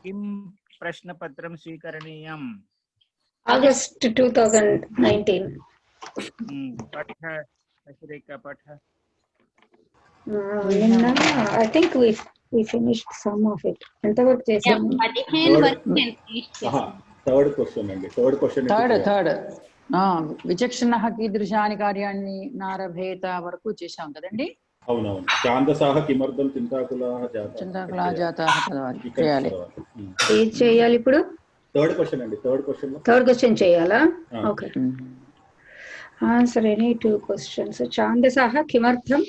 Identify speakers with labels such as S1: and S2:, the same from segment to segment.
S1: किं प्रश्नपत्रं स्वीकरणीयम्?
S2: August 2019.
S1: पठ अश्रिका पठ.
S2: I think we finished some of it. ఎంతవరకు చేసాము?
S3: 15 వరకు నేను ఫినిష్ చేశాను.
S4: థర్డ్ క్వశ్చన్ అండి. థర్డ్
S5: విచక్షణః కీదృశాని కార్యాన్ని నారభేత వరకు చేశాం కదండి.
S4: అవునవును. ఛాందసాః కిమర్థం చింతాకులాః
S5: జాతాః చేయాలి.
S2: ఏది చేయాలి ఇప్పుడు?
S4: థర్డ్ క్వశ్చన్ అండి.
S2: థర్డ్ క్వశ్చన్ చేయాలా? Okay. Answer any 2 questions. ఛాందసాః కిమర్థం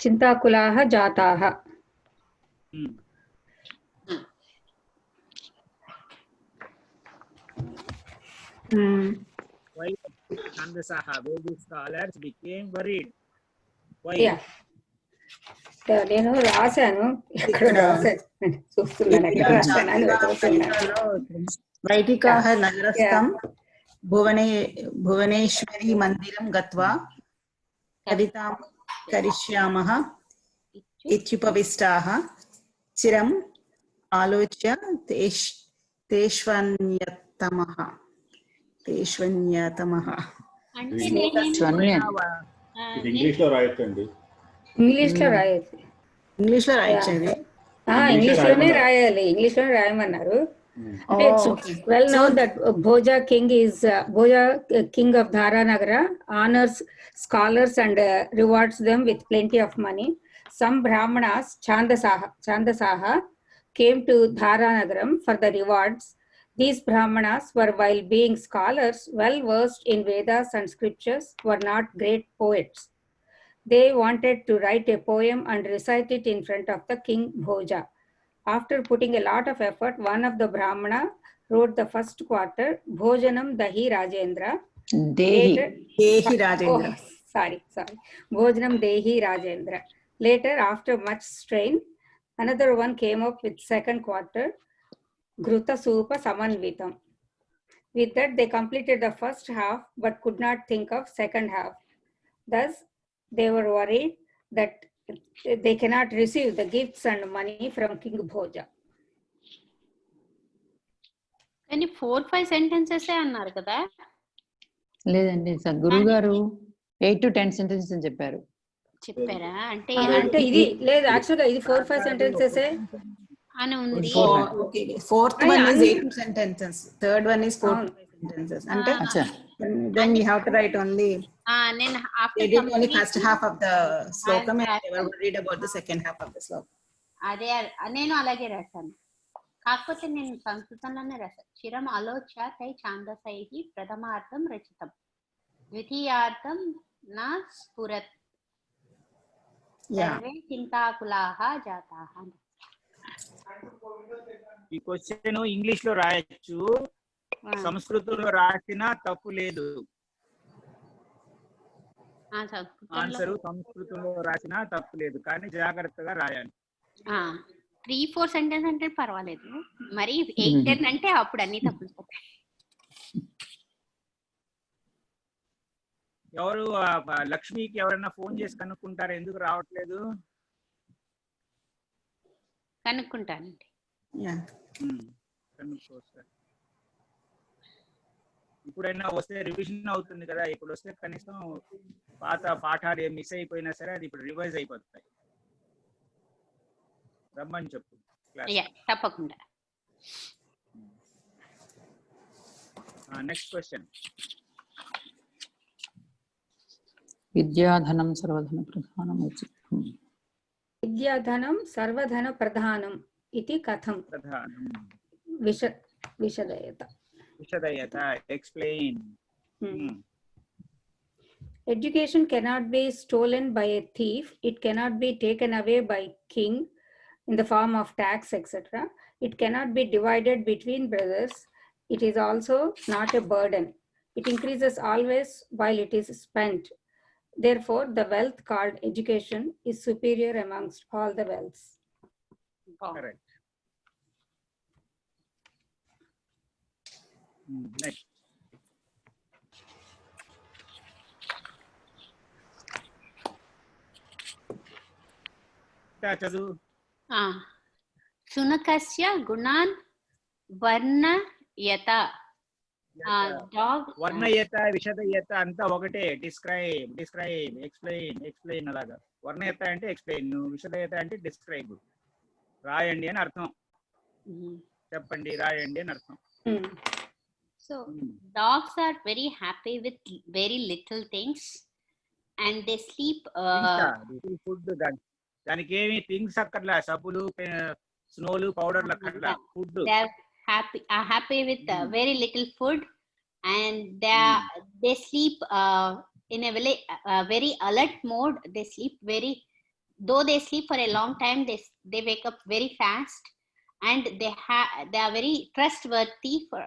S2: చింతాకులాః జాతాః.
S1: Why Chandasaha, Vedic scholars became worried? Why?
S2: నేను రాశాను, ఎక్కడ రాశాను చూస్తున్నాను, ఎక్కడ రాశాను.
S6: వైదికాః నగరస్థం భువనేశ్వరీ మందిరం గత్వా కవితాం కరిష్యామః ఇత్యుపవిష్టాః చిరం ఆలోచ్య తేష్వన్యతమః
S4: ఇంగ్లీష్ లో రాయొచ్చండి.
S2: ఇంగ్లీష్ లో రాయొచ్చండి. ఇంగ్లీష్ లోనే రాయాలి. ఇంగ్లీష్ లోనే రాయమన్నారు. It's well known that Bhoja king of Dharanagara honors scholars and rewards them with plenty of money. Some Brahmanas, Chandasaha, came to Dharanagaram for the rewards. These Brahmanas were, while being scholars well versed in Vedas and scriptures, were not great poets. They wanted to write a poem and recite it in front of the king Bhoja. After putting a lot of effort, one of the Brahmana wrote the first quarter, Bhojanam Dahi Rajendra.
S6: Dehi Rajendra.
S2: Sorry. Bhojanam Dehi Rajendra. Later, after much strain, another one came up with second quarter, Gruta Supa Samanvitam. With that, they completed the first half but could not think of second half. Thus, they were worried that they cannot receive the gifts and money from King Bhoja.
S3: కానీ 4-5 sentences అన్నారు కదా.
S5: లేదండి sir, గురువు గారు 8 to 10 sentences అని చెప్పారా?
S2: అంటే ఇది లేదు, యాక్చువల్గా ఇది 4-5 sentences
S3: అని ఉంది.
S6: Fourth one is 8 sentences, third one is 4 sentences. అంటే then we have to write only
S3: నేను
S6: they did only first half of the slokam and they were worried about the second half of the slokam.
S3: అదే నేను అలాగే రాశాను. కాకపోతే నేను సంస్కృతంలోనే రాశాను. చిరం ఆలోచ్య తై ఛాందసైః ప్రథమార్థం రచితం ద్వితీయార్థం నా స్ఫురత్ సర్వే చింతాకులాః జాతాః.
S1: ఈ క్వశ్చన్ ఇంగ్లీష్ లో రాయొచ్చు, సంస్కృతంలో రాసినా తప్పు లేదు. ఆన్సర్ సంస్కృతంలో రాసినా తప్పు లేదు, కానీ జాగ్రత్తగా రాయాలి.
S3: 3-4 సెంటెన్స్ అంటే పర్వాలేదు, మరి 8-10 అంటే అప్పుడు అన్ని తప్పులు.
S1: ఎవరు లక్ష్మికి ఎవరైనా ఫోన్ చేసి కనుక్కుంటారు ఎందుకు రావట్లేదు?
S3: కనుక్కుంటానండి.
S1: కనుక్కో సార్. ఇప్పుడైనా వస్తే రివిజన్ అవుతుంది కదా, ఇప్పుడు వస్తే కనీసం పాత పాఠాలు ఏం మిస్ అయిపోయినా సరే అది ఇప్పుడు రివైజ్ అయిపోతాయి. రమ్మని చెప్పు.
S3: తప్పకుండా.
S1: Next question.
S5: విద్యాధనం సర్వధన ప్రధానం.
S2: విద్యాధనం సర్వధన ప్రధానం ఇది కథం? విశదయత.
S1: Explain.
S2: Education cannot be stolen by a thief. It cannot be taken away by king in the form of tax, etc. It cannot be divided between brothers. It is also not a burden. It increases always while it is spent. Therefore, the wealth called education is superior amongst all the wealths.
S1: Correct. Next. చదువు.
S3: Shunakasya gunan varnayata. Dog.
S1: వర్ణయత విషదయత అంతా ఒకటే. Describe explain అలాగా. వర్ణయత అంటే explain, విషదయత అంటే describe. రాయండి అని అర్థం. చెప్పండి, రాయండి అని అర్థం.
S3: So dogs are very happy with very little things and they sleep
S1: food. దానికి ఏమి థింగ్స్ అక్కర్లా, సబ్బులు, స్నోలు, పౌడర్లు అక్కర్లా. Food.
S3: they are happy with very little food and they sleep in a very alert mode. They sleep though they sleep for a long time, they wake up very fast and they are very trustworthy for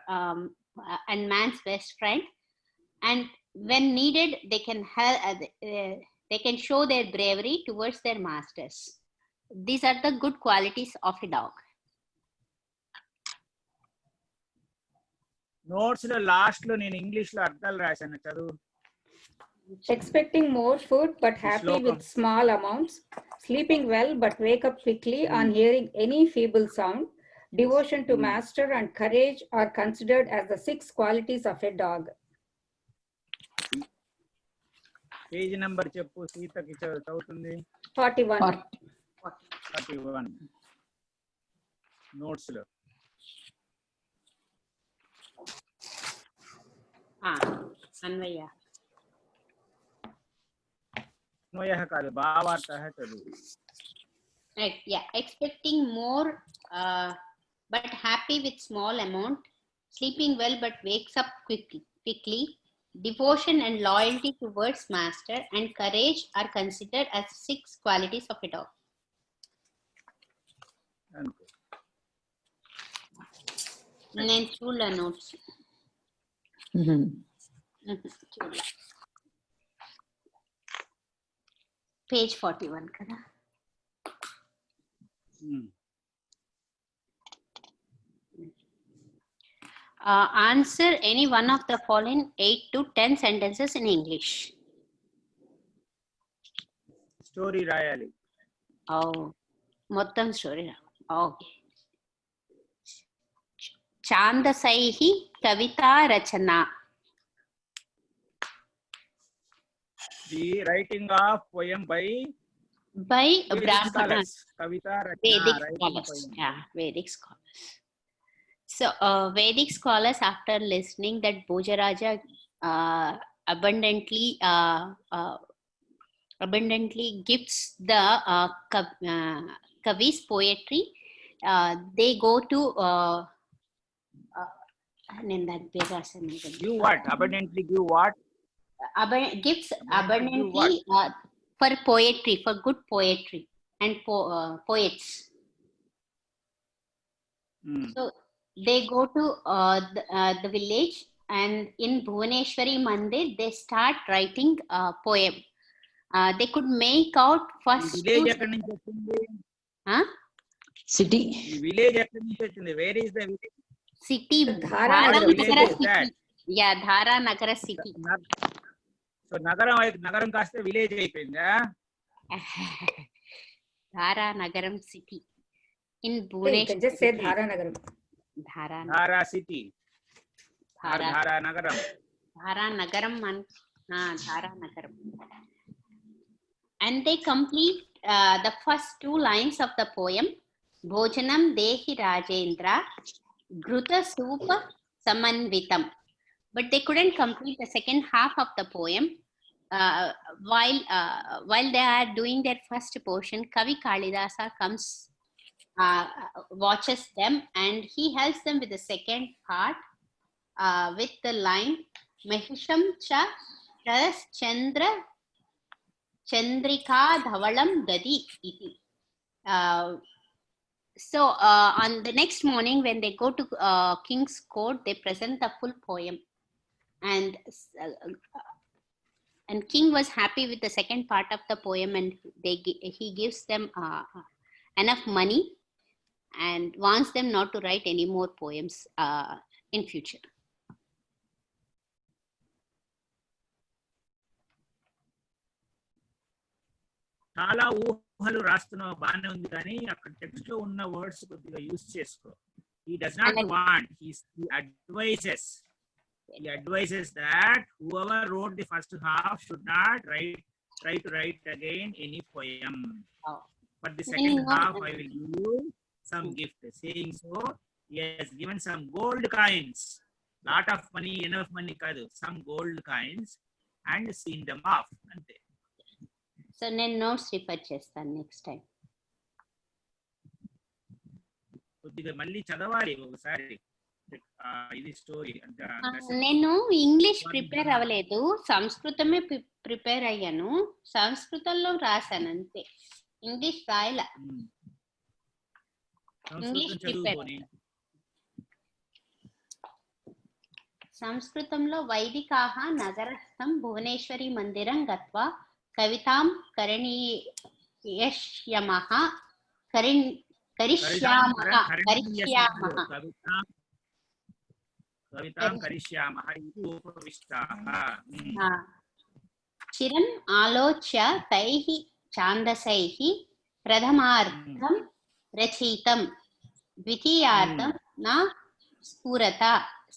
S3: and man's best friend, and when needed they can help, they can show their bravery towards their masters. These are the good qualities of a dog.
S1: Notes లో last లో నేను English లో అర్థాలు రాశాను, చదువు.
S2: Expecting more food but happy with small amounts, sleeping well but wake up quickly on hearing any feeble sound, devotion to master and courage are considered as the 6 qualities of a dog.
S1: Page number చెప్పు, సీతకి చదువుతుంది.
S2: 41.
S1: Notes లో.
S3: అన్వయ
S1: కాదు, భావార్థ చదువు.
S3: Yeah, expecting more but happy with small amount, sleeping well but wakes up quickly, devotion and loyalty towards master and courage are considered as 6 qualities of a dog. నేను చూడలే notes. Page 41 కదా. Answer any one of the following 8 to 10 sentences in English.
S1: Story రాయాలి.
S3: మొత్తం story రాయాలి. Okay. ఛాందసైః కవితా రచన.
S1: The writing of poem by
S3: Brahmana.
S1: Kavita
S3: Vedic scholars. Yeah, Vedic scholars. So Vedic scholars, after listening that Bhojaraja abundantly gifts the Kavi's poetry, they go to
S1: give what? Abundantly give what?
S3: Gifts abundantly for poetry, for good poetry and poets. So they go to the village, and in Bhuvaneshwari Mandir they start writing poem. They could make out first
S1: village ekkadi nunchi vachindi?
S5: City.
S1: Village ekkadi nunchi vachindi? Where is the village?
S3: City.
S2: Dhara
S3: Nagara city. Yeah, Dhara Nagara city.
S1: So nagaram kaste village అయిపోయిందా?
S3: Dhara Nagaram city in
S2: Bhubaneswar. You can just say Dhara Nagaram.
S1: Dhara city. Dhara Nagaram.
S3: Dhara Nagaram Dhara Nagaram. And they complete the first 2 lines of the poem. Bhojanam dehi Rajendra Gruta Supa Samanvitam. But they couldn't complete the second half of the poem. While they are doing their first portion, Kavi Kalidasa comes, watches them, and he helps them with the second part with the line Mahisham cha Ras Chandra Chandrika Dhavalam Dadi iti. So on the next morning, when they go to King's Court, they present the full poem, and King was happy with the second part of the poem, and he gives them enough money and wants them not to write any more poems in future.
S1: చాలా ఊహలు రాస్తున్నావు బాగానే ఉంది, కానీ అక్కడ text లో ఉన్న words కొద్దిగా use చేసుకో. He does not want, he advises that whoever wrote the first half should not try to write again any poem. For the second half, I will give you some gift. Saying so, he has given some gold coins. Lot of money, enough money kadu. Some gold coins and seen them off. Ante.
S3: So నేను notes refer చేస్తాను next time.
S1: కొద్దిగా మళ్ళీ చదవాలి ఒకసారి ఇది story.
S3: నేను English prepare అవ్వలేదు, సంస్కృతమే prepare అయ్యాను. సంస్కృతంలో రాశాను అంతే, ఇంగ్లీష్ రాయలా. English prepare. సంస్కృతంలో వైదికాః నగరస్థం భువనేశ్వరి మందిరం గత్వా కవితాం కరిష్యామః చిరం ఆలోచ్య తైః ఛాందసైః ప్రథమార్థం రచయితం ద్వితీయార్థం నా స్ఫురత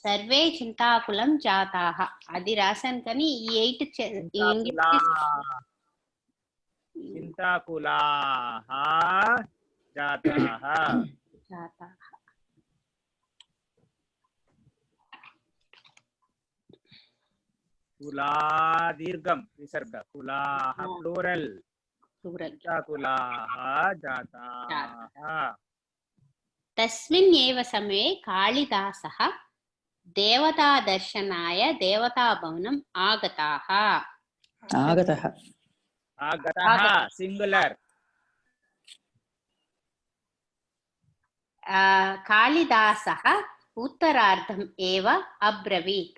S3: సర్వే చింతాకులం జాతాః. అది రాశాను, కానీ ఈ 8
S1: చింతాకులాః జాతాః. కులా దీర్ఘం విసర్గ, కులాః ప్లూరల్, చింతాకులాః జాతాః.
S3: తస్మిన్ ఏవ సమయే కాళిదాసః దేవతా దర్శనాయ దేవతాభవనం ఆగతాః.
S1: సింగులర్.
S3: కాళిదాసః ఉత్తరార్ధం ఏవ అబ్రవీత్.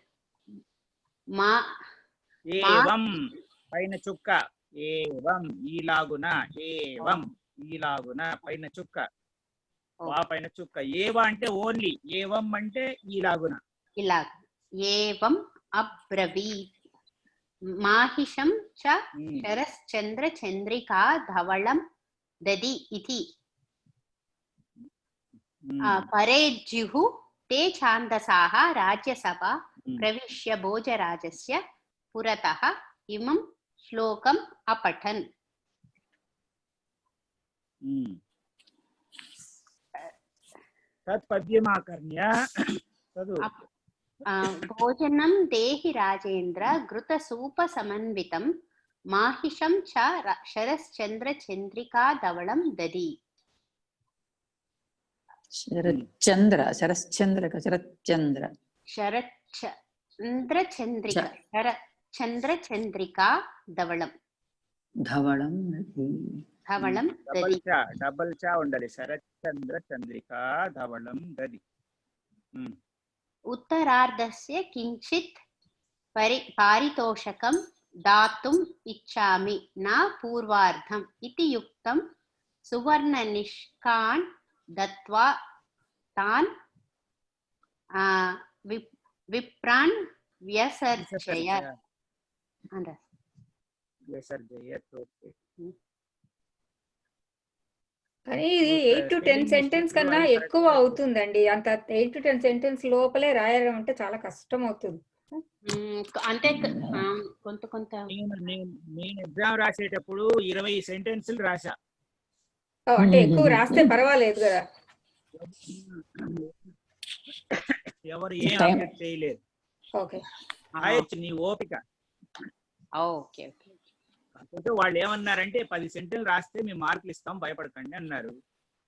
S1: ఏవం పైన చుక్క, ఏవం ఈలాగున, ఏవం ఈలాగున పైన చుక్క, పైన చుక్క. ఏవ అంటే ఓన్లీ, ఏవం అంటే ఈలాగున.
S3: ఇలాగ ఏవం అబ్రవీత్. మాహిషం చ శరశ్చంద్ర చంద్రికా ధవళం దది ఇతి పరేజ్యుః తే ఛాందసాః రాజ్యసభా ప్రవిశ్య భోజరాజస్య పురతః ఇమం శ్లోకం అపఠన్.
S1: తత్పద్యమాకర్ణ్య
S3: భోజనం దేహి రాజేంద్ర ఘృత సూప సమన్వితం మాహిషం చ శరశ్చంద్ర చంద్రికా ధవళం దది.
S5: శరశ్చంద్ర శరశ్చంద్ర శరశ్చంద్ర
S3: శరశ్చంద్ర చంద్రిక శరచంద్ర చంద్రికా ధవళం
S5: ధవళం
S3: ధవళం దది.
S1: డబల్ చా ఉండాలి. శరచంద్ర చంద్రికా ధవళం దది.
S3: ఉత్తరార్ధస్య కించిత్ పారితోషకం దాతుం ఇచ్చామి నా పూర్వార్ధం ఇతి యుక్తం సువర్ణ నిష్కాన్ దత్వా తాన్ విప్రాన్ వ్యసర్జయత్.
S2: కానీ ఇది 8 to 10 సెంటెన్స్ కన్నా ఎక్కువ అవుతుందండి. అంత 8 to 10 సెంటెన్స్ లోపలే రాయడం అంటే చాలా కష్టం అవుతుంది.
S3: అంటే కొంత
S1: నేను ఎగ్జామ్ రాసేటప్పుడు 20 సెంటెన్సులు రాసా.
S2: అంటే ఎక్కువ రాస్తే పర్వాలేదు కదా.
S1: ఎవరు ఏం అప్డేట్ చేయలేదు. నీ ఓపిక. వాళ్ళు ఏమన్నారంటే 10 సెంటెన్సులు రాస్తే మేము మార్కులు ఇస్తాం భయపడకండి అన్నారు.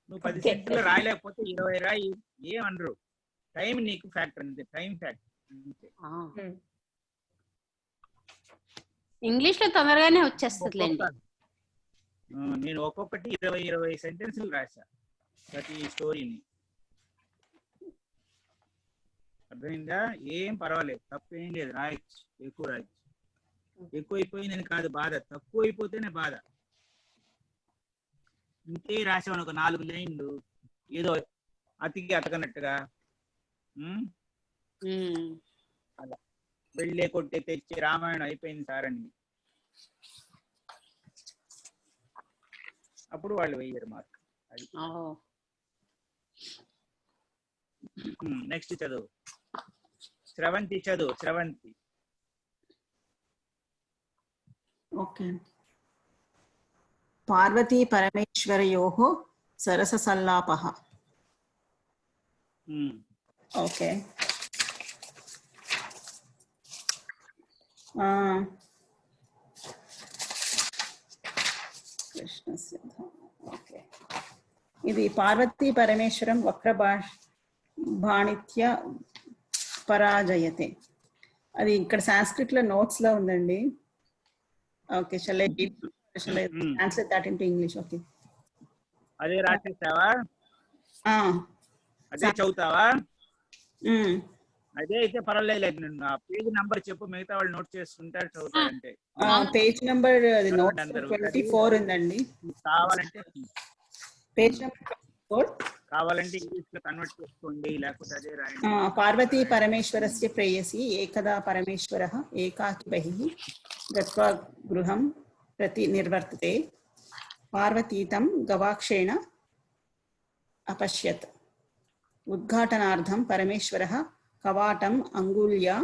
S1: నువ్వు 10 సెంటెన్సులు రాయలేకపోతే 20 రాయి, ఏమనరు. టైం నీకు ఫ్యాక్టర్ అంతే, టైం ఫ్యాక్టర్.
S3: ఇంగ్లీష్ లో తొందరగానే వచ్చేస్తుందిలేండి.
S1: నేను ఒక్కొక్కటి 20 సెంటెన్సులు రాసా ప్రతి స్టోరీని. అర్థమైందా? ఏం పర్వాలేదు, తప్పేం లేదు, రాయచ్చు, ఎక్కువ రాయచ్చు. ఎక్కువైపోయిందని కాదు బాధ, తక్కువ అయిపోతేనే బాధ. ఇంకే రాసావు ఒక 4 లైన్లు ఏదో అతికి అతకనట్టుగా, అలా వెళ్ళే కొట్టే తెచ్చి రామాయణం అయిపోయింది సార్ అని అప్పుడు వాళ్ళు వెయ్యరు మార్క్. అది నెక్స్ట్ చదువు. స్రవంతి చదువు. స్రవంతి.
S6: ఓకే. పార్వతీ పరమేశ్వరయోః సరస సల్లాపః. ఓకే. కృష్ణస్య. ఓకే. ఇది పార్వతీ పరమేశ్వరం వక్రబాణిత్య పరాజయతే. అది ఇక్కడ సాంస్క్రిట్ లో నోట్స్ లో ఉందండి. Okay. shall I translate that into English? Okay.
S1: అదే రాసేసావా? అదే చదువుతావా? అదే అయితే పర్వాలేదు. నిన్ను ఆ పేజ్ నంబర్ చెప్పు, మిగతా వాళ్ళు నోట్ చేసుకుంటారు, చదువుతారంటే.
S6: పేజ్ నంబర్ 24 ఉందండి.
S1: కావాలంటే
S6: పేజ్ నంబర్ 24
S1: కావాలంటే ఇంగ్లీష్ లో కన్వర్ట్ చేసుకోండి, లేకపోతే అదే రాయండి.
S6: పార్వతీ పరమేశ్వరస్య ప్రేయసి ఏకదా పరమేశ్వరః ఏకాకి బహిః గత్వా గృహం ప్రతి నిర్వర్తతే. పార్వతీతం గవాక్షేణ अपश्यत्. उद्घाटनार्थं परमेश्वरः कवाटम् अंगुल्या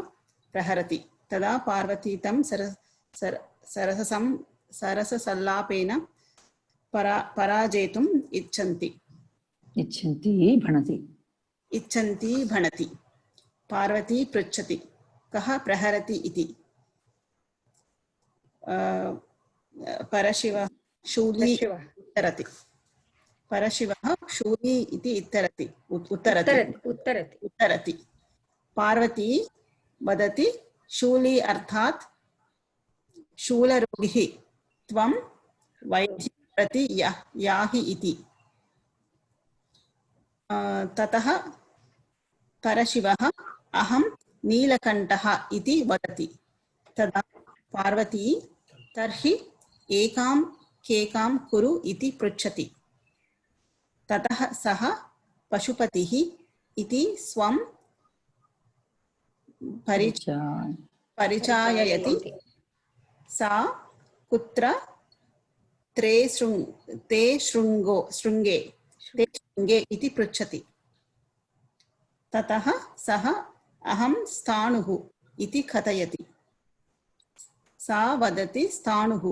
S6: प्रहरति. तदा पार्वती तं सरससल्लापेन पराजेतुम् इच्छन्ति भणति. पार्वती पृच्छति कः प्रहरति इति. परशिवः शूली उत्तरति. परशिवः शूली इति उत्तरति. पार्वती वदति शूली अर्थात् शूलरोगिः त्वं वैद्यं प्रति याहि इति. ततः परशिवः अहं नीलकण्ठः इति वदति. तदा पार्वती तर्हि एकां केकां कुरु इति पृच्छति. ततः सः पशुपतिः इति स्वं परिचाययति. सा कुत्र ते शृङ्गे इति पृच्छति. ततः सः अहं स्थाणुः इति कथयति. सा वदति स्थाणुः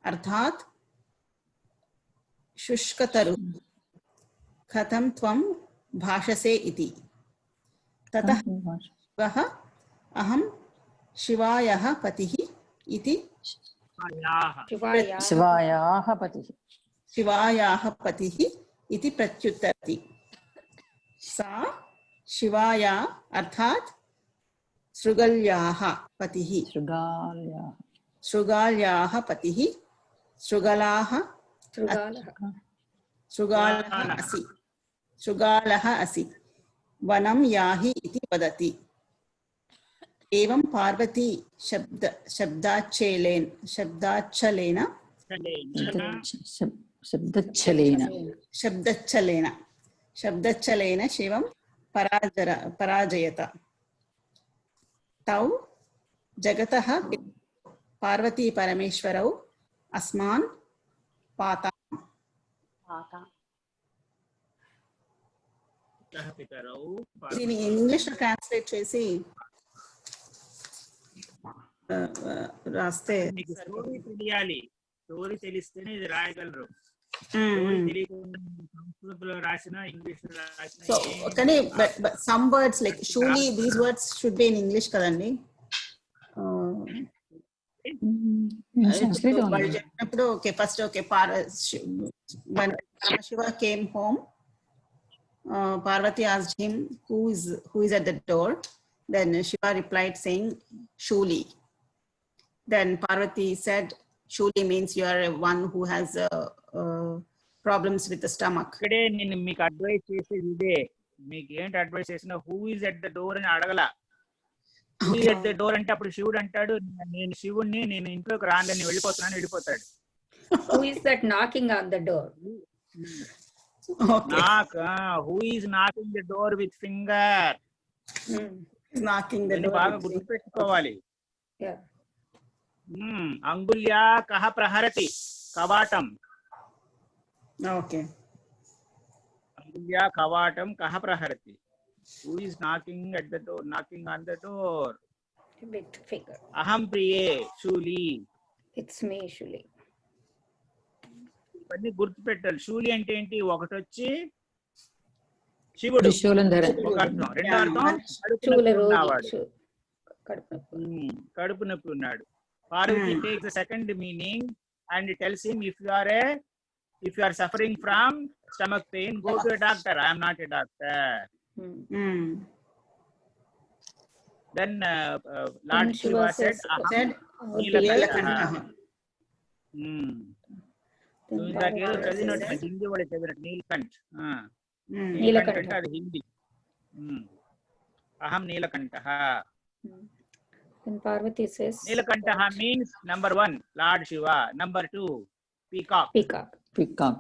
S6: अर्थात् शुष्कतरु कथं त्वं भाषसे इति. ततः वः अहं शिवायाः पतिः इति शिवायाः पतिः इति प्रत्युत्तरति. सा शिवाया अर्थात् शृगाल्याः पतिः. शृगाल्याः पतिः. शृगालः असि. वनं याहि इति वदति. एवं पार्वती शब्दच्छलेन शिवं पराजयत. तौ जगतः पार्वती परमेश्वरौ अस्मान् पाता. దీని ఇంగ్లీష్ లో ట్రాన్స్లేట్ చేసి రాస్తే
S1: స్టోరీ తెలియాలి. స్టోరీ తెలిస్తేనే ఇది రాయగలరు. సంస్కృతంలో రాసిన, ఇంగ్లీష్ లో రాసిన.
S6: సో కానీ some words like surely, these words should be in English కదండి. చెప్పినప్పుడు okay first okay Shiva came home. Parvati asked him who is at the door. Then Shiva replied saying Shuli. Then Parvati said Shuli means you are one who has problems with the stomach.
S1: ఇక్కడే నేను మీకు advice చేసేది ఇదే. మీకు ఏంటి advice చేసినా who is at the door అని అడగల. Who is at the door అంటే అప్పుడు శివుడు అంటాడు నేను శివుణ్ణి, నేను ఇంట్లోకి రాందని వెళ్ళిపోతున్నాను, వెళ్ళిపోతాడు.
S2: Who is that knocking on the door?
S1: Who is knocking the door with finger?
S6: Knocking the door.
S1: బాగా గుర్తుపెట్టుకోవాలి. అంగుల్యా కహ ప్రహరతి కవాటం.
S6: Okay.
S1: Angulia kavatam kaha praharati. Who is knocking at the door? Knocking on the door.
S2: Big finger.
S1: Aham priye shuli.
S2: It's me, Shuli.
S1: ఇవన్నీ గుర్తుపెట్టాలి. శూలి అంటే ఏంటి? ఒకటి వచ్చి శివుడు
S5: త్రిశూలం ధర
S1: ఒక అర్థం, రెండో అర్థం కడుపు
S2: శూల
S1: నొప్పి
S2: రోగి.
S1: ఉన్నవాడు.
S2: కడుపు నొప్పి.
S1: కడుపు నొప్పి ఉన్నాడు. Parvati takes the second meaning and tells him, if you are suffering from stomach pain, go to a doctor. I am not a doctor. Then Lord Shiva said, Neelakantaha. ఇందాకేదో చదివినట్టు Hindi కూడా చదివినట్టు నీలకంఠ్. నీలకంఠ అంటే అది హిందీ. అహం నీలకంఠః.
S2: Then Parvati says,
S1: Neelakantaha means number 1, Lord Shiva. Number 2, peacock.
S5: Peacock.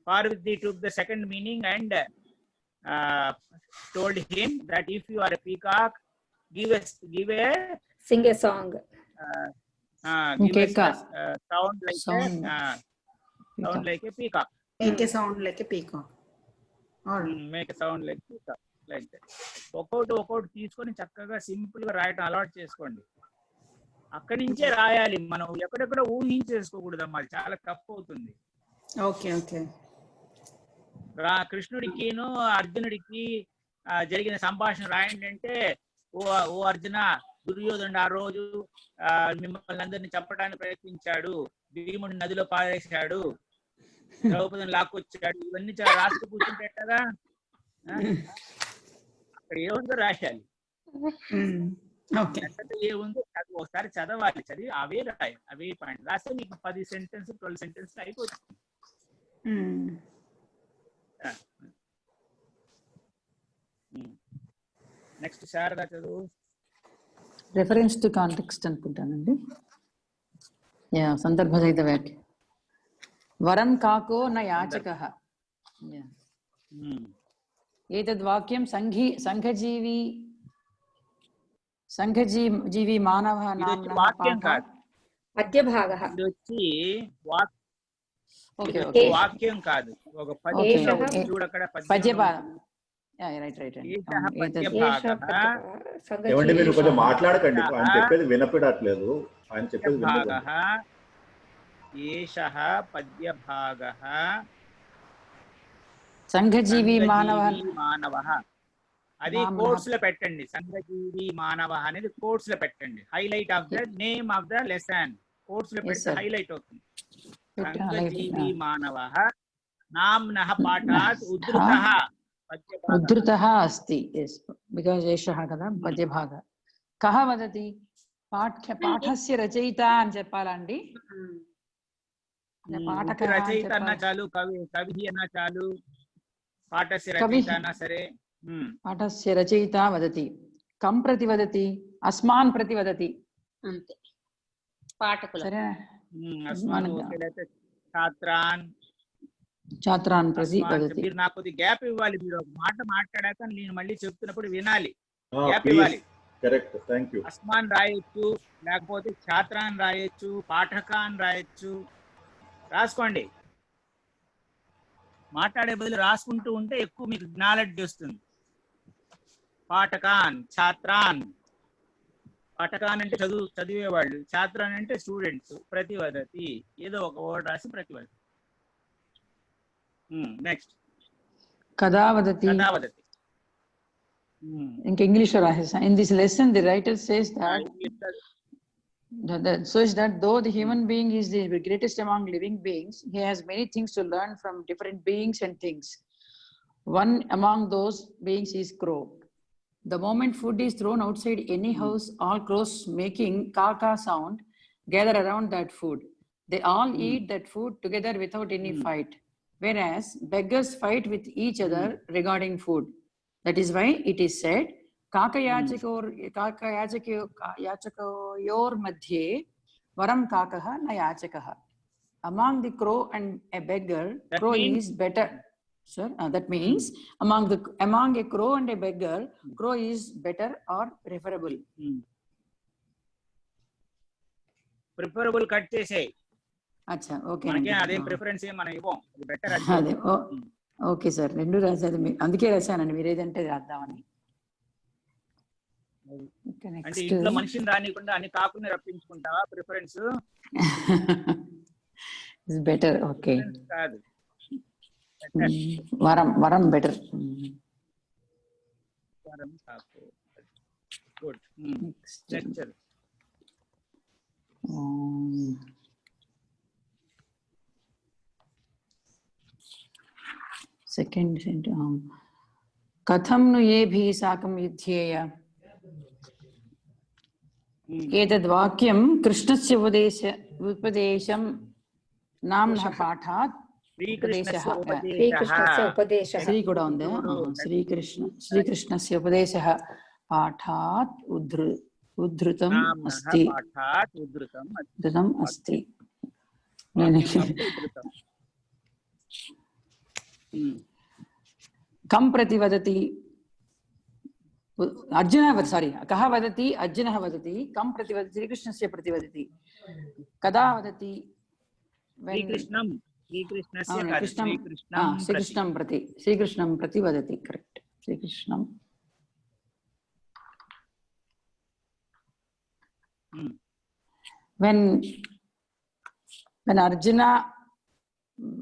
S1: Parvati took the second meaning and told him that if you are a peacock, give a
S2: sing a song.
S1: Give a sound like a peacock.
S6: Make a sound like a peacock. Or
S1: Make a sound like peacock. Like that. ఒక్కొక్కటి తీసుకొని చక్కగా simple గా రాయటం అలవాటు చేసుకోండి. అక్కడి నుంచే రాయాలి. మనం ఎక్కడెక్కడ ఊహించేసుకోకూడదమ్మా, చాలా తప్పు అవుతుంది.
S6: Okay okay.
S1: కృష్ణుడికిను అర్జునుడికి జరిగిన సంభాషణ రాయండి అంటే, ఓ అర్జున, దుర్యోధనుడు ఆ రోజు మిమ్మల్ని అందరినీ చంపడానికి ప్రయత్నించాడు, భీముడిని నదిలో పారేశాడు, ద్రౌపదిని లాక్కొచ్చాడు, ఇవన్నీ రాసుకు కూర్చుంటే కదా. అక్కడ ఏముందో రాయాలి. ఏముందో అది ఒకసారి చదవాలి. చదివి అవే రాయాలి. అవే పాయింట్ రాస్తే మీకు 10 సెంటెన్స్ 12 సెంటెన్స్ అయిపోతుంది. నెక్స్ట్ శారదా చదువు.
S5: రెఫరెన్స్ టు కాంటెక్స్ట్ అనుకుంటానండి. సందర్భ సహిత వ్యాఖ్య. వరం కాకో న యాచకః. ఏతద్ వాక్యం సంఘజీవి మానవః నామ్నః
S1: వాక్యం కాదు,
S2: పద్య భాగః.
S1: ఇది వచ్చి వాక్యం కాదు, ఒక పద్య చూడు అక్కడ
S5: పద్య భాగం.
S4: ఏమంటే మీరు కొంచెం మాట్లాడకండి, ఆయన చెప్పేది వినపడట్లేదు. ఆయన చెప్పేది
S1: ఏషః పద్య భాగః
S5: సంఘజీవి
S1: మానవః. అది కోట్స్ లో పెట్టండి. సంఘజీవి మానవః అనేది కోట్స్ లో పెట్టండి. Highlight of the name of the lesson quotes లో పెడితే హైలైట్ అవుతుంది. సంఘజీవి మానవః నామ్నః పాఠాత్ ఉద్ధృతః.
S5: ఉద్ధృతః అస్తి. yes, because ఏషః కదా పద్య భాగ. కః వదతి? పాఠస్య రచయిత అని చెప్పాలండి.
S1: రచయిత అన్నా చాలు, కవి అన్నా చాలు, పాఠస్య రచయిత అన్నా సరే.
S5: పాఠస్య రచయిత వదతి. కం ప్రతి వదతి? అస్మాన్ ప్రతి వదతి.
S3: అంతే, పాఠకులు.
S5: సరే,
S1: ఛాత్రాన్
S5: ప్రతి వదతి.
S1: మీరు నాకు కొద్ది గ్యాప్ ఇవ్వాలి. మీరు ఒక మాట మాట్లాడాక నేను మళ్ళీ చెప్తున్నప్పుడు వినాలి, గ్యాప్ ఇవ్వాలి.
S4: Correct, thank you.
S1: అస్మాన్ రాయొచ్చు, లేకపోతే ఛాత్రాన్ రాయొచ్చు, పాఠకాన్ రాయొచ్చు. రాసుకోండి. మాట్లాడే బదులు రాసుకుంటూ ఉంటే ఎక్కువ మీకు నాలెడ్జ్ వస్తుంది. పాఠకాన్, ఛాత్రాన్. పాఠకాన్ అంటే చదివేవాళ్ళు, ఛాత్రాన్ అంటే స్టూడెంట్స్. ప్రతివదతి ఏదో ఒక వర్డ్ రాసి ప్రతివదతి. నెక్స్ట్
S5: కదా వదతి. ఇంకా ఇంగ్లీష్ లో రాసేసా. In this lesson the writer says that though the human being is the greatest among living beings, he has many things to learn from different beings and things. One among those beings is crow. The moment food is thrown outside any house, all crows making kaka sound gather around that food. They all eat that food together without any fight, whereas beggars fight with each other regarding food. That is why it is said, याचकयोर मध्ये वरम काकः न याचकः. Among the crow and a beggar, crow is better. Sir, that means among a crow and a beggar, crow is better or preferable.
S1: Preferable cut చేసే.
S5: అచ్చా okay
S1: మనకే అదేం preference ఏం మనం ఇవ్వం. బెటర్
S5: అదే ఓకే సార్, రెండు రాసేది అందుకే రాశానండి, మీరు ఏదంటే రాద్దామని.
S1: అంటే ఇంట్లో మనిషిని రానికుండా అన్ని కాకుండా రప్పించుకుంటావా ప్రిఫరెన్స్?
S5: బెటర్. ఓకే
S1: కాదు,
S5: వరం బెటర్.
S1: వరం కాకు. గుడ్. నెక్స్ట్
S5: సెకండ్ కథం ను ఏభిః సాకం యుధ్యేయ. ఏతద్ వాక్యం కృష్ణస్య ఉపదేశం నామ్నః పాఠాత్.
S2: శ్రీకృష్ణస్య ఉపదేశः.
S5: శ్రీ కూడా ఉంది. శ్రీకృష్ణస్య ఉపదేశः పాఠాత్ ఉద్ధృతం అస్తి. ఉద్ధృతం అస్తి. కం ప్రతి వదతి अर्जुनः सारी कः वदति अर्जुनः वदति कं प्रति वदति श्रीकृष्णस्य प्रति वदति कदा वदति श्रीकृष्णं प्रति वदति करेक्ट श्रीकृष्णं when Arjuna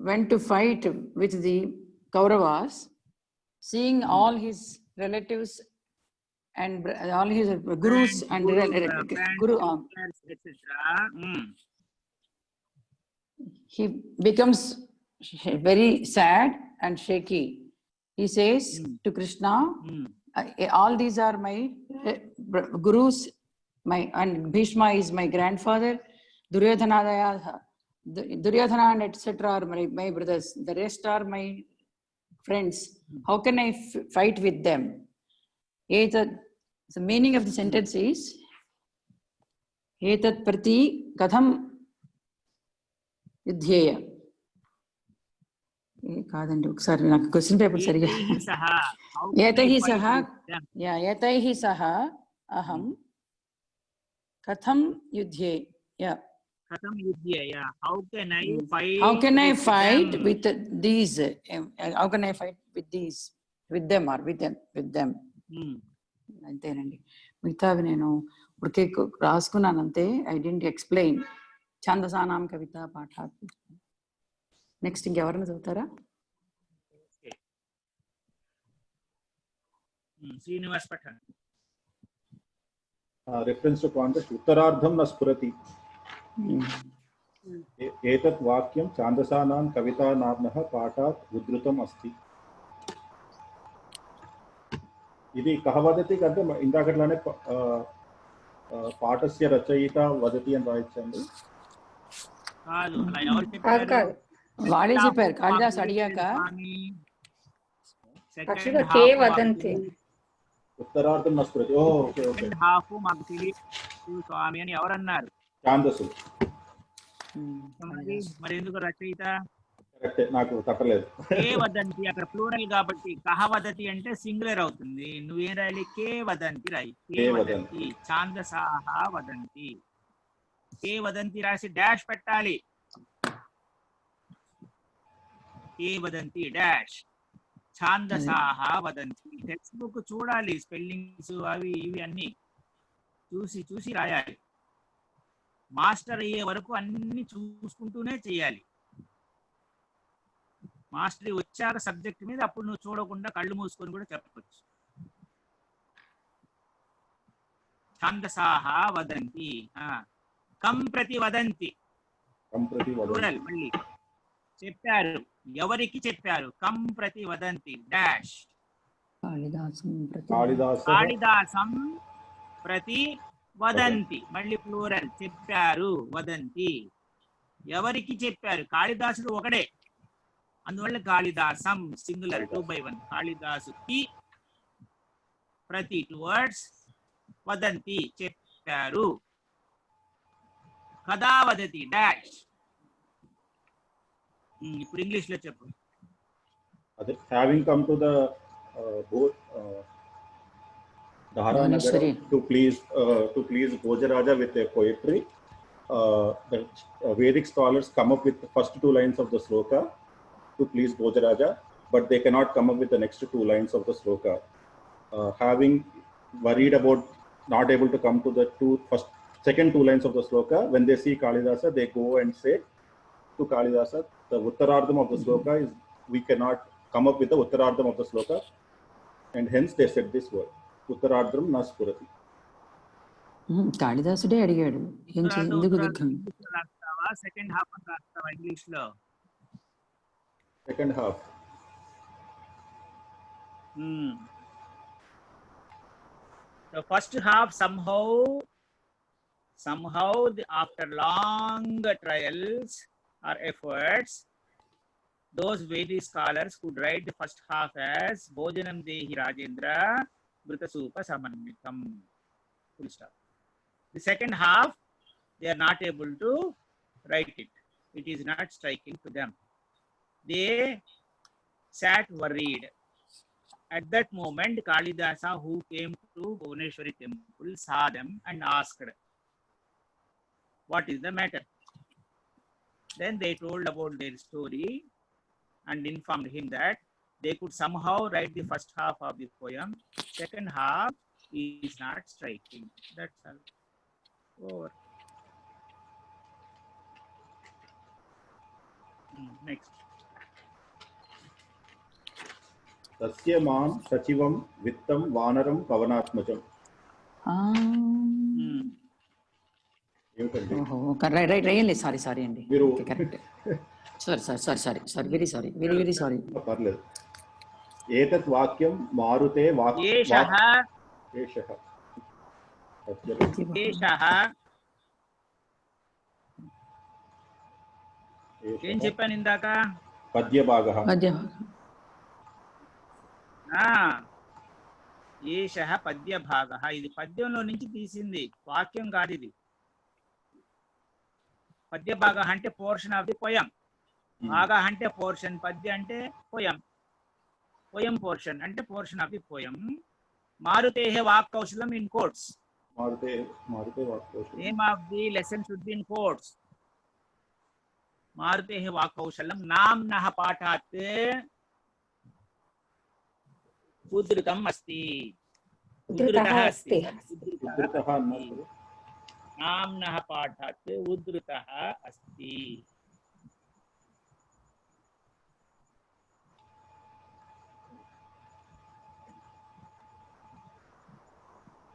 S5: went to fight with the Kauravas, seeing all his relatives and all his gurus and guru, he becomes very sad and shaky. He says to Krishna, all these are my gurus, and Bhishma is my grandfather, Duryodhana and etc. are my brothers, the rest are my friends. How can I fight with them? The meaning of the sentence is etat prati katham yudhyeya. కాదండి ఒకసారి నాకు question paper సరిగా. ఏతైః సహ అహం కథం యుధ్యేయ.
S1: How
S5: can I fight with these? How can I fight with these? With them or with them? అంతేనండి, మిగతావి నేను ఇప్పటికే రాసుకున్నాను అంతే. I didn't explain. ఛాందసానాం కవిత పాఠాత్. నెక్స్ట్ ఇంకెవరైనా చదువుతారా?
S1: శ్రీనివాస్ పఠన్.
S4: రెఫరెన్స్ టు కాంటెక్స్ట్ ఉత్తరార్ధం న స్ఫురతి. ఏతత్ వాక్యం ఛాందసానాం కవితానామ్నః పాఠాత్ ఉద్ధృతం అస్తి. ఇది కహ వదతి కంటే ఇందాకట్లానే పాఠస్య రచయిత వదతి అని రాయొచ్చండి.
S5: వాళ్ళే చెప్పారు. కాళిదాస్ అడిగాక
S4: ఉత్తరార్థం నస్ఫురతి. Okay okay.
S1: మాకు తెలియదు స్వామి అని ఎవరన్నారు?
S4: ఛాందసులు.
S1: మరి ఎందుకు రచయిత?
S4: నాకు తప్పలేదు.
S1: కే వదంతి అక్కడ ప్లూరల్ కాబట్టి కహ వదతి అంటే సింగులర్ అవుతుంది. నువ్వేం రాయాలి? కే వదంతి రాయి. కే వదంతి ఛాందసాహ వదంతి. కే వదంతి రాసి డాష్ పెట్టాలి. కే వదంతి డాష్ ఛాందసాహ వదంతి. టెక్స్ట్ బుక్ చూడాలి, స్పెల్లింగ్స్ అవి ఇవి అన్ని చూసి చూసి రాయాలి. మాస్టర్ అయ్యే వరకు అన్ని చూసుకుంటూనే చేయాలి. మాస్టరీ వచ్చాక సబ్జెక్ట్ మీద అప్పుడు నువ్వు చూడకుండా కళ్ళు మూసుకొని కూడా చెప్పవచ్చు. ఛాందసాహ వదంతి. కం ప్రతి వదంతి. మళ్ళీ చెప్పారు, ఎవరికి చెప్పారు? కం ప్రతి వదంతి డాష్ కాళిదాసం ప్రతి వదంతి. మళ్ళీ ప్లూరల్ చెప్పారు వదంతి. ఎవరికి చెప్పారు? కాళిదాసుడు ఒకడే, అందువల్ల కాళిదాసం సింగులర్ 2/1. కాళిదాసుకి ప్రతి 2 words వదంతి చెప్పారు. కదా వదతి డాష్. ఇప్పుడు ఇంగ్లీష్ లో చెప్పు.
S4: Having come to the Dharanagara to please Bhojaraja with a poetry, the Vedic scholars come up with the first two lines of the sloka to please Bhojaraja, but they cannot come up with the next two lines of the sloka. Having worried about not able to come to the second two lines of the sloka, when they see Kalidasa, they go and say to Kalidasa, the Uttarardham of the sloka is, we cannot come up with the Uttarardham of the sloka, and hence they said this word, Uttarardham na spurati.
S5: కాళిదాసుడే అడిగాడు ఎందుకు దుఃఖం.
S1: Second half అని రాస్తావా English లో?
S4: Second half.
S1: The first half somehow after long trials or efforts, those Vedic scholars could write the first half as Bhojanam Dehi Rajendra Bhritasupa Samanvitam. Full stop. The second half, they are not able to write it. It is not striking to them. They sat worried. At that moment, Kalidasa, who came to Bhuvaneshwari temple, saw them and asked, what is the matter? Then they told about their story and informed him that they could somehow write the first half of the poem. Second half is not striking. That's all. Over. Next.
S4: Tasya mam sachivam vittam vanaram pavanatmajam.
S5: Right right sorry అండి. Correct. Sorry very sorry.
S4: పర్లేదు. ఏతత్ వాక్యం మారుతే
S1: ఏషః ఏం చెప్పాను ఇందాక?
S4: పద్యభాగః.
S1: ఏషః పద్యభాగః. ఇది పద్యంలో నుంచి తీసింది, వాక్యం కాదు ఇది. పద్యభాగ అంటే పోర్షన్ ఆఫ్ ది పోయం. భాగ అంటే పోర్షన్, పద్య అంటే పోయం. పోయం పోర్షన్ అంటే పోర్షన్ ఆఫ్ ది పోయం. మారుతేః వాక్ కౌశలం ఇన్ కోట్స్.
S4: మారుతే వాక్ కౌశలం.
S1: Name of the lesson should be in quotes. మారుతేః వాక్ కౌశలం నామ్నః పాఠాత్ ఉద్ధృతం అస్తి.
S2: ఉద్ధృతః అస్తి.
S1: नाम्नः पाठात् उद्धृतः अस्ति.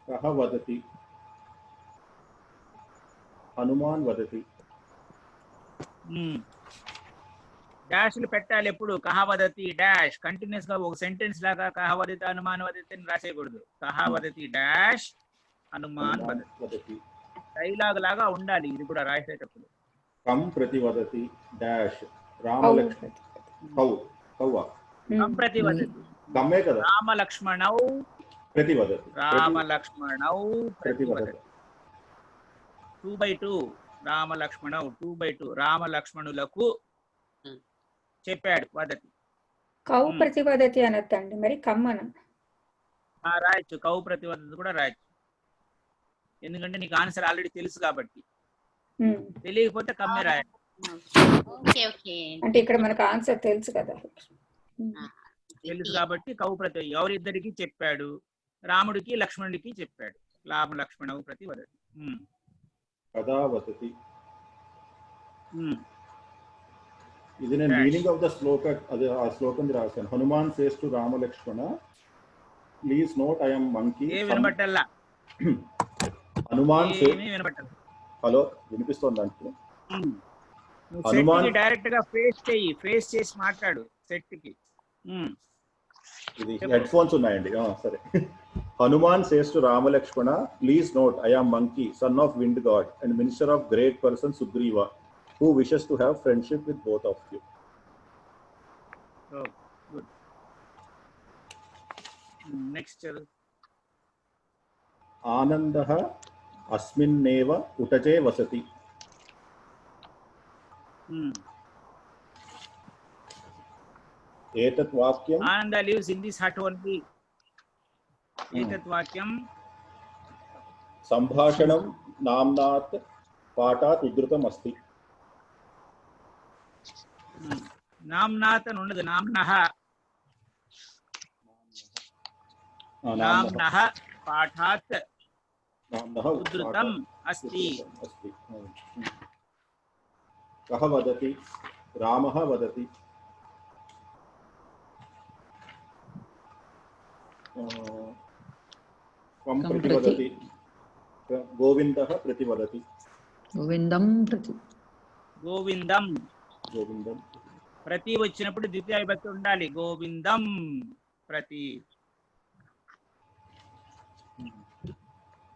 S4: कः वदति? हनुमान् वदति.
S1: డాష్లు పెట్టాలి ఎప్పుడు. కహ వదతి డాష్ కంటిన్యూస్ గా ఒక సెంటెన్స్ లాగా కహ వదతి హనుమాన్ వదతి అని రాసేయకూడదు. కహ వదతి డాష్ హనుమాన్ వదతి. డైలాగ్ లాగా ఉండాలి ఇది కూడా రాసేటప్పుడు.
S4: కం ప్రతివదతి డాష్ రామలక్ష్మణ
S1: కం ప్రతివదతి.
S4: కమ్మే కదా.
S1: రామలక్ష్మణౌ
S4: ప్రతివదతి.
S1: రామలక్ష్మణౌ ప్రతివదతి. 2/2 రామలక్ష్మణౌ 2/2 రామలక్ష్మణులకు చెప్పాడు వదతి.
S2: కౌ ప్రతివదతి అనొద్దండి మరి, కమ్మన
S1: రాయొచ్చు. కౌ ప్రతివదతి కూడా రాయొచ్చు, ఎందుకంటే నీకు ఆన్సర్ ఆల్రెడీ తెలుసు కాబట్టి. తెలియకపోతే కమ్మే రాయాలి.
S2: అంటే ఇక్కడ మనకు ఆన్సర్ తెలుసు కదా,
S1: తెలుసు కాబట్టి కౌ ప్రతి. ఎవరిద్దరికి చెప్పాడు? రాముడికి లక్ష్మణుడికి చెప్పాడు. రామ లక్ష్మణవు ప్రతి వదతి.
S4: కదా వదతి. ఇది నేను మీనింగ్ ఆఫ్ ద శ్లోక, అది ఆ శ్లోకం రాశాను. Hanuman says to Rama Lakshmana, please note I am monkey.
S1: వినబట్టల్లా.
S4: హనుమాన్ హలో వినిపిస్తోంది అంటే హనుమాన్
S1: డైరెక్ట్ గా ఫేస్ చేసి మాట్లాడు సెట్ కి.
S4: ఇది హెడ్ ఫోన్స్ ఉన్నాయండి. సరే. Hanuman says to Rama Lakshmana, please note I am monkey, son of wind God and minister of great person Sugriva, who wishes to have friendship with both of you.
S1: Oh, good. Next.
S4: Anandah asminneva utaje vasati. Etat vakyam.
S1: Ananda lives in this hut only. Etat vakyam.
S4: Sambhashanam namnat पाठात् उद्धृतम् अस्ति.
S1: नाम्नात् అని ఉండదు, నామ్నః. नाम्नः पाठात् उद्धृतम् अस्ति.
S4: कः वदति? रामः वदति. कं प्रतिवदति? गोविन्दः प्रतिवदति.
S5: गोविन्दं प्रति.
S1: గోవిందం
S4: गोविन्दं
S1: ప్రతి వచ్చినప్పుడు ద్వితీయ విభక్తి ఉండాలి. గోవిందం ప్రతి.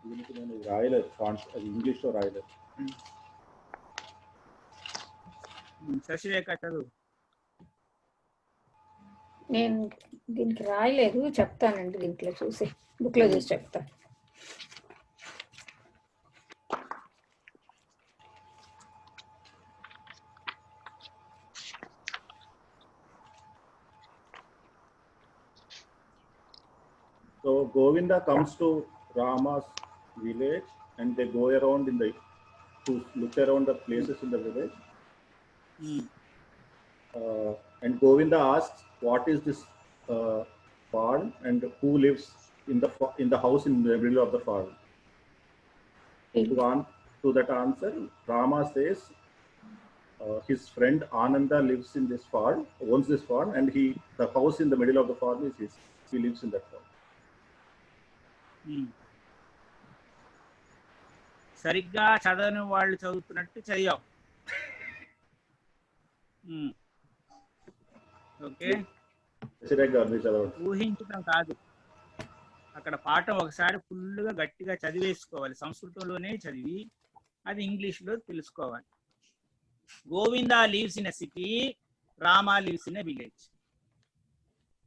S4: దీనికి నేను రాయలేదు, ఫాంట్ అది ఇంగ్లీష్లో రాయలేదు.
S1: శశిరేఖ చదువు.
S2: నేను దీనికి రాయలేదు, చెప్తానండి. దీంట్లో చూసి బుక్ లో చూసి చెప్తా.
S4: So Govinda comes to Rama's village and they go around to look around the places in the village. And Govinda asks, what is this farm and who lives in the house in the middle of the farm? To that answer, Rama says his friend Ananda lives in this farm, owns this farm, and the house in the middle of the farm is his. He lives in that farm.
S1: సరిగ్గా చదవని వాళ్ళు చదువుతున్నట్టు చదివాం. Okay, ఊహించడం కాదు. అక్కడ పాఠం ఒకసారి ఫుల్గా గట్టిగా చదివేసుకోవాలి. సంస్కృతంలోనే చదివి అది ఇంగ్లీష్లో తెలుసుకోవాలి. Govinda leaves in a city, Rama leaves in a village.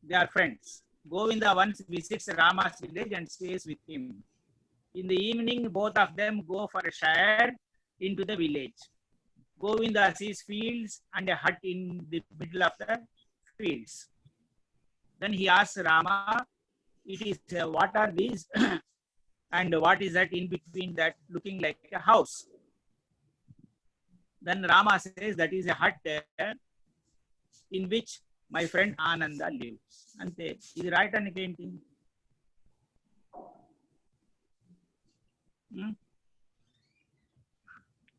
S1: They are friends. Govinda once visits Rama's village and stays with him. In the evening, both of them go for a share into the village. Govinda sees fields and a hut in the middle of the fields. Then he asks Rama, what are these and what is that in between that looking like a house? Then Rama says that is a hut in which my friend Ananda lives. అంతే. ఇది రాయటానికి ఏంటి?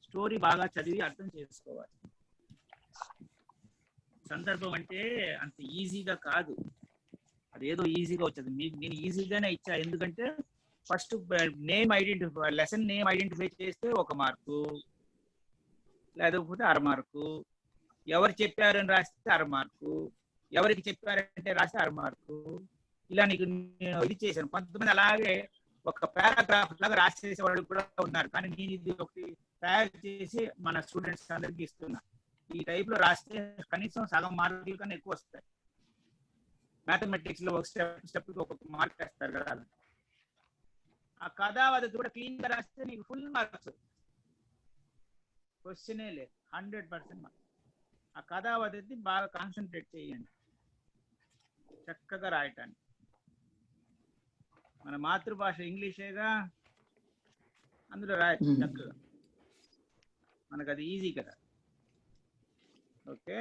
S1: Story బాగా చదివి అర్థం చేసుకోవాలి. సందర్భం అంటే అంత ఈజీగా కాదు, అదేదో ఈజీగా వచ్చేది. మీకు నేను ఈజీగానే ఇచ్చా. ఎందుకంటే ఫస్ట్ లెసన్ నేమ్ ఐడెంటిఫై చేస్తే 1 మార్కు, లేకపోతే 1/2 మార్కు. ఎవరు చెప్పారని రాస్తే 1/2 మార్కు, ఎవరికి చెప్పారంటే రాస్తే 1/2 మార్కు. ఇలా నీకు నేను ఇది చేశాను. కొంతమంది అలాగే ఒక పారాగ్రాఫ్ లాగా రాసేసే వాళ్ళు కూడా ఉన్నారు. కానీ నేను ఇది ఒకటి తయారు చేసి మన స్టూడెంట్స్ అందరికీ ఇస్తున్నా. ఈ టైప్లో రాస్తే కనీసం సగం మార్కుల కన్నా ఎక్కువ వస్తాయి. మ్యాథమెటిక్స్ లో ఒక స్టెప్కి 1 మార్క్ వేస్తారు కదా. ఆ కథావధి కూడా క్లీన్ గా రాస్తే నీకు ఫుల్ మార్క్స్. క్వశ్చనే లేదు, 100% మార్క్స్. ఆ కథావధిని బాగా కాన్సన్ట్రేట్ చేయండి చక్కగా రాయటానికి. మన మాతృభాష ఇంగ్లీషేగా, అందులో రాయచ్చు చక్కగా. మనకు అది ఈజీ కదా. ఓకే.